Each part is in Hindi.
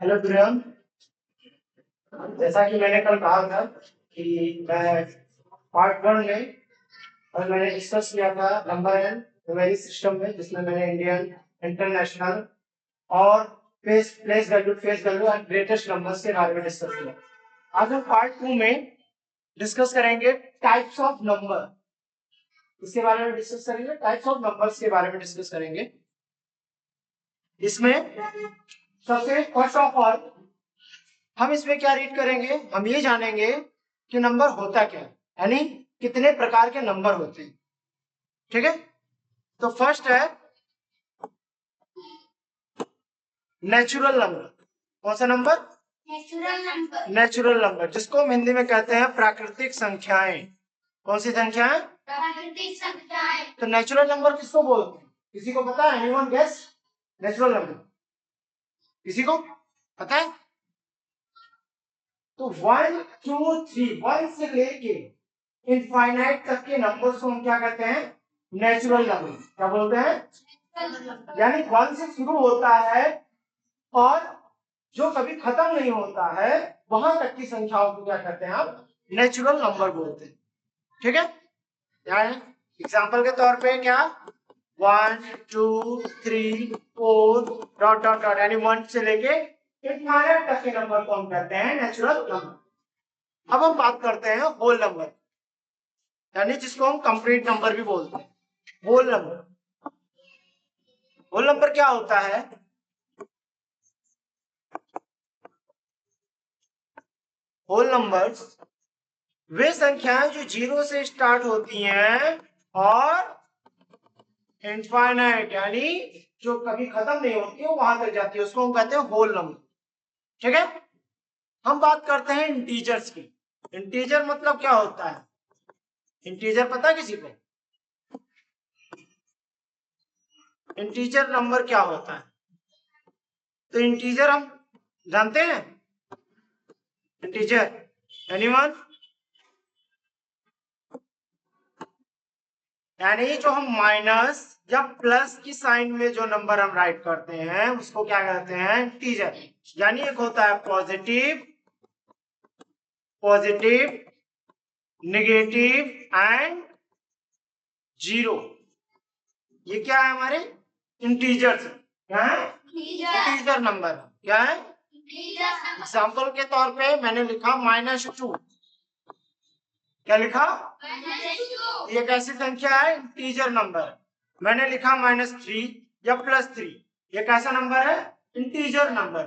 हेलो प्रियम। जैसा कि मैंने कल कहा था कि मैं पार्ट वन में और मैंने डिस्कस किया था नंबर एन न्यूमेरिक सिस्टम में, जिसमें मैंने इंडियन, इंटरनेशनल और face value and greatest numbers के बारे में डिस्कस किया। आज हम पार्ट टू में डिस्कस करेंगे टाइप्स ऑफ नंबर। इसके बारे में डिस्कस करेंगे, टाइप्स ऑफ नंबर्स के बारे में डिस्कस करेंगे। इसमें सबसे फर्स्ट ऑफ ऑल हम इसमें क्या रीड करेंगे, हम ये जानेंगे कि नंबर होता क्या है, यानी कितने प्रकार के नंबर होते हैं। ठीक है, तो फर्स्ट है नेचुरल नंबर। कौन सा number? Natural number. Natural number, जिसको हम हिंदी में कहते हैं प्राकृतिक संख्याएं। कौन सी संख्याएं? प्राकृतिक संख्याएं। तो नेचुरल नंबर किसको बोलते हैं? किसी को पता है? Anyone guess? नेचुरल नंबर किसी को पता है? तो 1 2 3 1 से लेके इनफाइनाइट तक के नंबर्स को हम क्या कहते हैं? Natural number. क्या बोलते हैं? यानी 1 से शुरू होता है और जो कभी खत्म नहीं होता है, वहां तक की संख्याओं को क्या कहते हैं? आप नेचुरल नंबर बोलते हैं। ठीक है, यानी एग्जाम्पल के तौर पे क्या 1 2 3 4 डॉट डॉट डॉट, यानी 1 से लेके इनफाइनाइट तक के नंबर को हम कहते हैं नेचुरल नंबर। अब हम बात करते हैं होल नंबर, यानी जिसको हम कंप्लीट नंबर भी बोलते हैं। होल नंबर, होल नंबर क्या होता है? होल नंबर्स वे संख्याएं जो जीरो से स्टार्ट होती हैं और इनफाइनाइट यानी जो कभी खत्म नहीं होती है, वहां तक जाती है, उसको हम कहते हैं होल नंबर। ठीक है, हम बात करते हैं इंटीजर्स की। इंटीजर मतलब क्या होता है? इंटीजर पता है किसी को? इंटीजर नंबर क्या होता है? तो इंटीजर हम जानते हैं। Integer anyone? यानी जो हम माइनस या प्लस की साइन में जो नंबर हम राइट करते हैं उसको क्या कहते हैं? इंटीजर। यानी एक होता है positive, positive, negative and zero. ये क्या है? हमारे इंटीजर्स। क्या है? Integer number. क्या है? एग्जाम्पल के तौर पे मैंने लिखा -2। क्या लिखा? ये कैसी संख्या है? Integer number. मैंने लिखा -3 या +3, ये कैसा नंबर है? Integer number.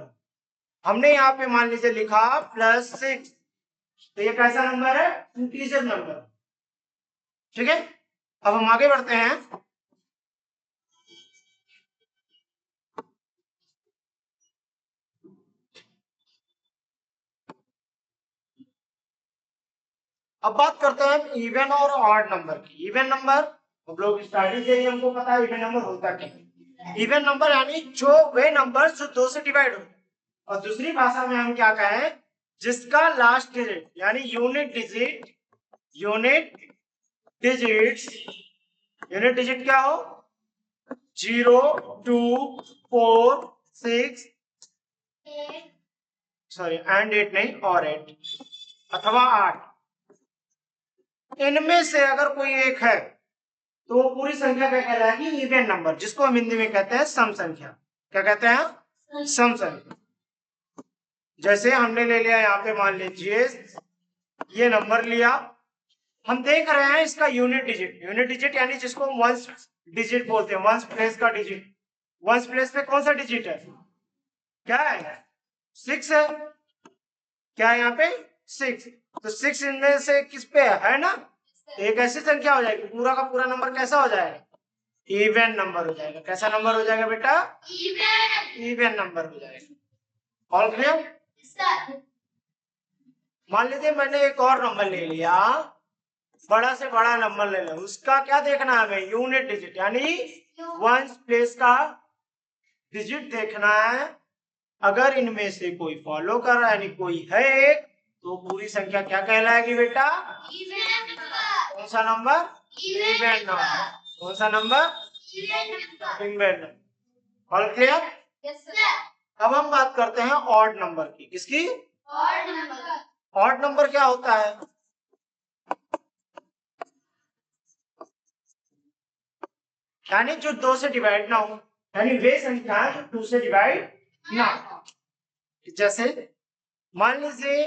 हमने यहाँ पे मान लीजिए लिखा +6, तो ये कैसा नंबर है? Integer number. ठीक है, अब हम आगे बढ़ते हैं। अब बात करते हैं इवन और ऑड नंबर की। इवन नंबर हम लोग स्टार्टिंग से ही हमको पता है इवन नंबर होता क्या है। इवन नंबर यानी जो वे नंबर जो 2 से डिवाइड हो, और दूसरी भाषा में हम क्या कहें? जिसका लास्ट डिजिट यानी unit digit, unit digits, unit digit क्या हो? 0 2 4 6 सॉरी एंड 8 नहीं, और 8 अथवा 8, इनमें से अगर कोई एक है तो वो पूरी संख्या क्या कहलाएगी? इवन नंबर, जिसको हम हिंदी में कहते हैं सम संख्या। क्या कहते हैं? सम संख्या। जैसे हमने ले लिया यहाँ पे, मान लीजिए ये नंबर लिया, हम देख रहे हैं इसका यूनिट डिजिट। यूनिट डिजिट यानी जिसको हम वंस डिजिट बोलते हैं, वंस प्लेस का डिजिट। वंस प्लेस पे कौन सा डिजिट है? क्या है? 6 है। क्या है यहाँ पे? 6। तो 6 इनमें से किस पे है ना? एक ऐसी संख्या हो जाएगी, पूरा का पूरा नंबर कैसा हो जाएगा? इवन नंबर हो जाएगा। कैसा नंबर हो जाएगा बेटा? इवन नंबर हो जाएगा। All clear? मान लीजिए मैंने एक और नंबर ले लिया, बड़ा से बड़ा नंबर ले लिया, उसका क्या देखना है हमें? यूनिट डिजिट यानी वंस प्लेस का डिजिट देखना है। अगर इनमें से कोई फॉलो कर रहा है यानी कोई है एक, तो पूरी संख्या क्या कहलाएगी बेटा? कौन सा नंबर? Even number. कौन सा number? Even number. All clear? Yes sir. अब हम बात करते हैं ऑड नंबर की। किसकी? Odd number. ऑड नंबर क्या होता है? यानी जो 2 से डिवाइड ना हो, यानी वे संख्या जो 2 से डिवाइड ना हो। जैसे मान लीजिए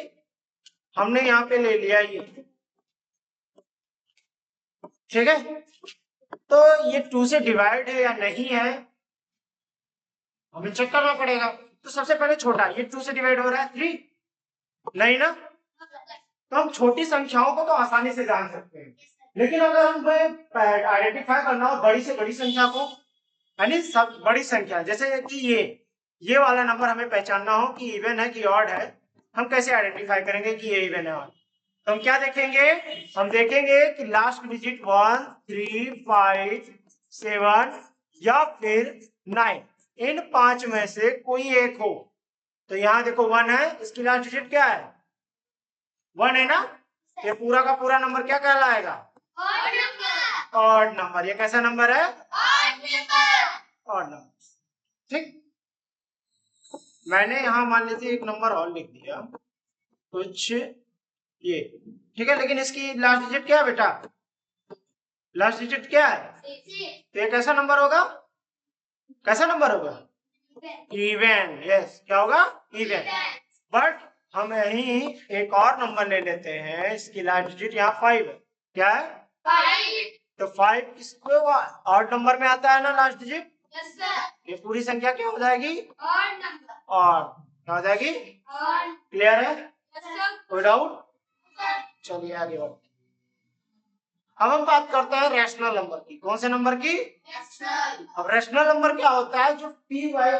हमने यहाँ पे ले लिया ये, ठीक है, तो ये 2 से डिवाइड है या नहीं है हमें चेक करना पड़ेगा। तो सबसे पहले छोटा, ये 2 से डिवाइड हो रहा है 3, नहीं ना, तो हम छोटी संख्याओं को तो आसानी से जान सकते हैं, लेकिन अगर हमें आइडेंटिफाई करना हो बड़ी से बड़ी संख्या को, यानी सब बड़ी संख्या, जैसे कि ये वाला नंबर हमें पहचानना हो कि इवन है कि ऑड है, हम कैसे आइडेंटिफाई करेंगे कि ये इवन है ऑड? तो हम क्या देखेंगे? हम देखेंगे कि लास्ट डिजिट 1, 3, 5, 7 या फिर 9, इन 5 में से कोई एक हो। तो यहाँ देखो 1 है, इसकी लास्ट डिजिट क्या है? 1 है ना, ये पूरा का पूरा नंबर क्या कहलाएगा? Odd number. Odd number. ये कैसा नंबर है? Odd number. Odd number. ठीक, मैंने यहाँ मान लीजिए एक नंबर और लिख दिया कुछ ये, ठीक है, लेकिन इसकी लास्ट डिजिट क्या है बेटा? लास्ट डिजिट क्या है? तो ये कैसा नंबर होगा? कैसा नंबर होगा? इवन। यस, क्या होगा? इवन। बट हम यही एक और नंबर ले लेते हैं, इसकी लास्ट डिजिट यहाँ 5 है। क्या है? 5। तो 5 किसको ऑड नंबर में आता है ना लास्ट डिजिट? Yes sir. ये पूरी संख्या क्या हो जाएगी? Odd number. और क्या हो जाएगी? ऑड। क्लियर है? Yes sir. कोई डाउट? चलिए आगे बढ़ते। अब हम बात करते हैं रैशनल नंबर की। कौन से नंबर की? रैशनल। अब रैशनल नंबर क्या होता है? जो p बाय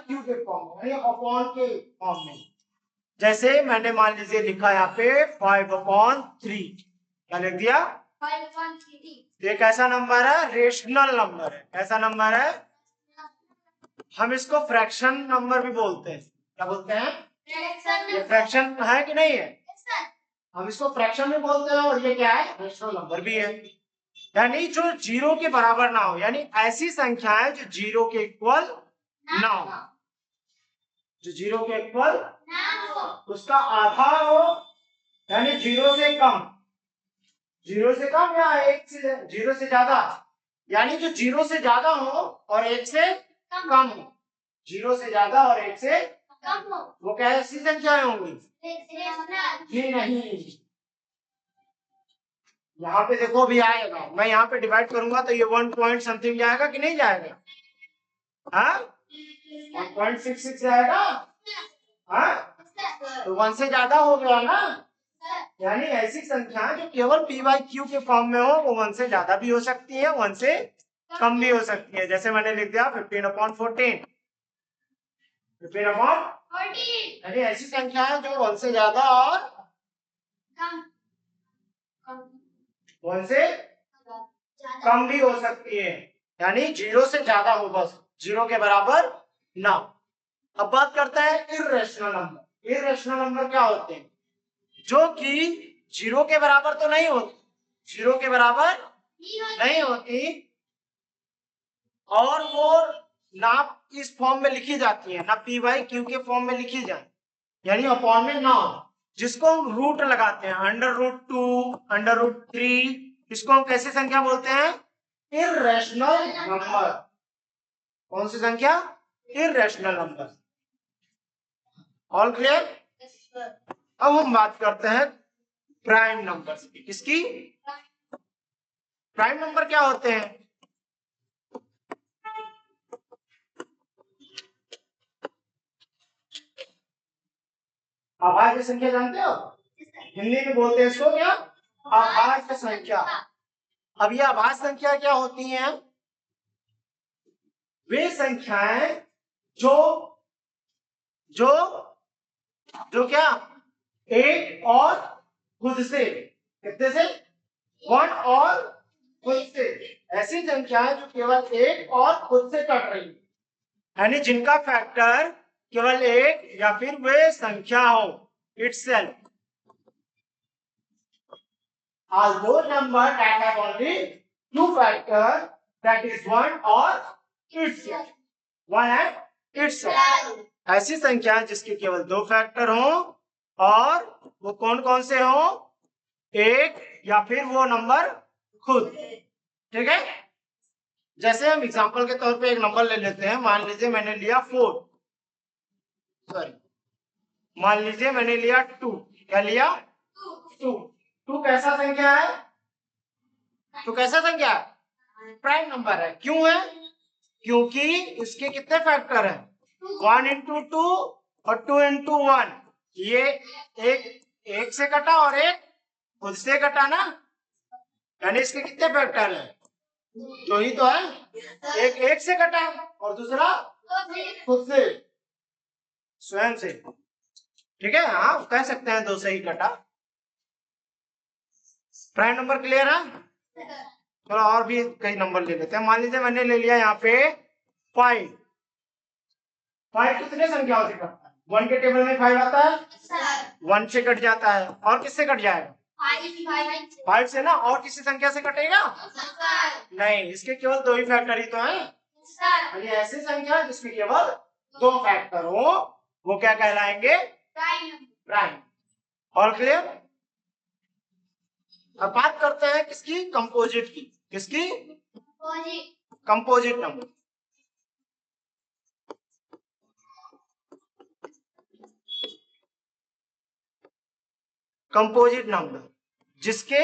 q के फॉर्म में, यानी अपॉन के फॉर्म में। जैसे मैंने मान लीजिए लिखा यहाँ पे 5/3, क्या लिख दिया? 5/3। ये कैसा नंबर है? रेशनल नंबर है। कैसा नंबर है? हम इसको फ्रैक्शन नंबर भी बोलते हैं। क्या बोलते हैं? ये फ्रैक्शन है कि नहीं है? हम इसको फ्रैक्शन में बोलते हैं, और ये क्या है? रेशनल नंबर भी है। यानी जो 0 के बराबर ना हो, यानी ऐसी संख्या है जो 0 के इक्वल ना हो, जो 0 के इक्वल ना हो, उसका आधा हो, यानी 0 से कम, 0 से कम या 1 से 0 से ज्यादा, यानी जो 0 से ज्यादा हो और 1 से कम हो। 0 से ज्यादा और 1 से कम हो, वो कैसी संख्याएं होंगी? रेशनल। जी नहीं, यहाँ पे देखो भी आएगा, मैं यहाँ पे डिवाइड करूंगा तो ये 1 पॉइंट समथिंग जाएगा कि नहीं जाएगा? हाँ, 1.66 जाएगा। हाँ, तो 1 से ज्यादा हो गया ना, यानी ऐसी संख्या जो केवल p/q के फॉर्म में हो, वो 1 से ज्यादा भी हो सकती है, 1 से कम भी हो सकती है। जैसे मैंने लिख दिया 15/14, 15/14, यानी ऐसी संख्या है जो 1 से ज्यादा और कम 1 से कम भी हो सकती है, यानी 0 से ज्यादा हो, बस 0 के बराबर ना। अब बात करते हैं इर्रेशनल नंबर। इर्रेशनल नंबर क्या होते हैं? जो कि 0 के बराबर तो नहीं होती, 0 के बराबर नहीं होती, और वो ना इस फॉर्म में लिखी जाती है, ना p/q के फॉर्म में लिखी जाए, यानी अपॉन में ना हो, जिसको हम रूट लगाते हैं, √2, √3, इसको हम कैसी संख्या बोलते हैं? Irrational number. कौन सी संख्या? Irrational number. All clear? अब हम बात करते हैं प्राइम नंबर की। किसकी? प्राइम नंबर क्या होते हैं? अभाज्य संख्या जानते हो? हिंदी में बोलते हैं इसको क्या? अभाज्य संख्या। अब ये अभाज्य संख्या क्या होती हैं? वे संख्याएं जो जो जो क्या एक और खुद से, कितने से? 1 और खुद से, ऐसी संख्याएं जो केवल एक और खुद से कट रही, यानी जिनका फैक्टर केवल एक या फिर वे संख्या हो itself, are those numbers that have only two factors, that is 1 or itself, 1 and itself. ऐसी संख्या जिसके केवल 2 फैक्टर हो और वो कौन कौन से हो, एक या फिर वो नंबर खुद। ठीक है, जैसे हम एग्जांपल के तौर पे एक नंबर ले लेते हैं। मान लीजिए मैंने लिया 4, सॉरी मान लीजिए मैंने लिया 2। क्या लिया? 2। 2 कैसा संख्या है? तो कैसा संख्या है? प्राइम नंबर है। क्यों है? क्योंकि इसके कितने फैक्टर हैं? 1 into 2 और 2 into 1। ये एक से कटा और एक खुद से कटा ना, यानी इसके कितने फैक्टर हैं? 2 ही तो है। एक से कटा और दूसरा खुद से, स्वयं से। ठीक है, हाँ कह सकते हैं 2 से ही कटा। प्राइम नंबर क्लियर है? थोड़ा और भी कई नंबर ले लेते हैं। मान लीजिए मैंने ले लिया यहाँ पे 5। 5 कितने संख्याओं से कटता है? 1 के टेबल में 5 आता है, 1 से कट जाता है। और किससे कट जाएगा? 5 से ना। और किसी संख्या से कटेगा? नहीं, इसके केवल 2 ही फैक्टर ही तो है। ऐसी संख्या जिसमें केवल 2 फैक्टर हो वो क्या कहलाएंगे? प्राइम। और क्लियर? अब बात करते हैं किसकी? Composite key. किसकी? Composite number. कंपोजिट नंबर जिसके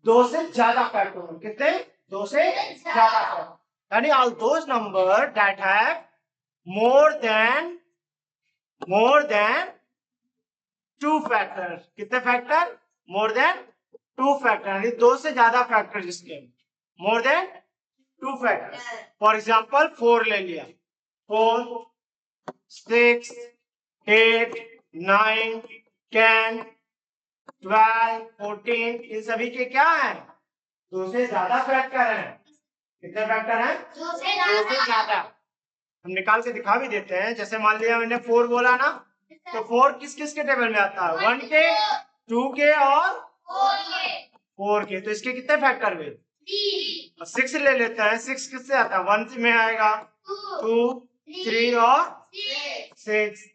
2 से ज्यादा फैक्टर हो। कितने? 2 से ज्यादा फैक्टर, यानी all those number that have more than 2 factor. कितने फैक्टर? मोर देन 2 फैक्टर, यानी 2 से ज्यादा फैक्टर जिसके more than 2 factor. For example 4 ले लिया, 4, 6, 8, 9, 10, 12, 14, इन सभी के क्या है? 2 से ज्यादा फैक्टर है। कितने फैक्टर हैं? 2 से ज्यादा। हम निकाल के दिखा भी देते हैं। जैसे मान लिया मैंने 4 बोला ना, तो 4 किस किस के टेबल में आता है? 1 के, 2 के और 4 के। तो इसके कितने फैक्टर हुए? 6 ले लेते हैं। 6 किससे आता है? 1 में आएगा, 2, 3 और 6।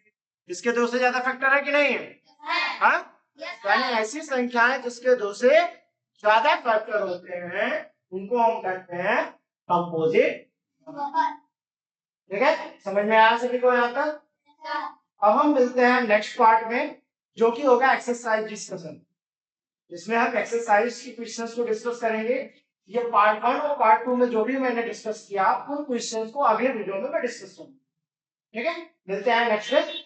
इसके 2 से ज्यादा फैक्टर है कि नहीं है? हाँ, यानी ऐसी संख्याएं जिसके 2 से ज्यादा फैक्टर होते हैं उनको हम कहते हैं कंपोजिट। ठीक है, समझ में आया सभी को यहाँ तक? अब हम मिलते हैं नेक्स्ट पार्ट में, जो कि होगा एक्सरसाइज डिस्कशन। इसमें हम एक्सरसाइज की क्वेश्चंस को डिस्कस करेंगे। ये पार्ट 1 और पार्ट 2 में जो भी मैंने डिस्कस किया उन क्वेश्चंस को अगले वीडियो में मैं डिस्कस करूंगा। ठीक है, मिलते हैं नेक्स्ट में।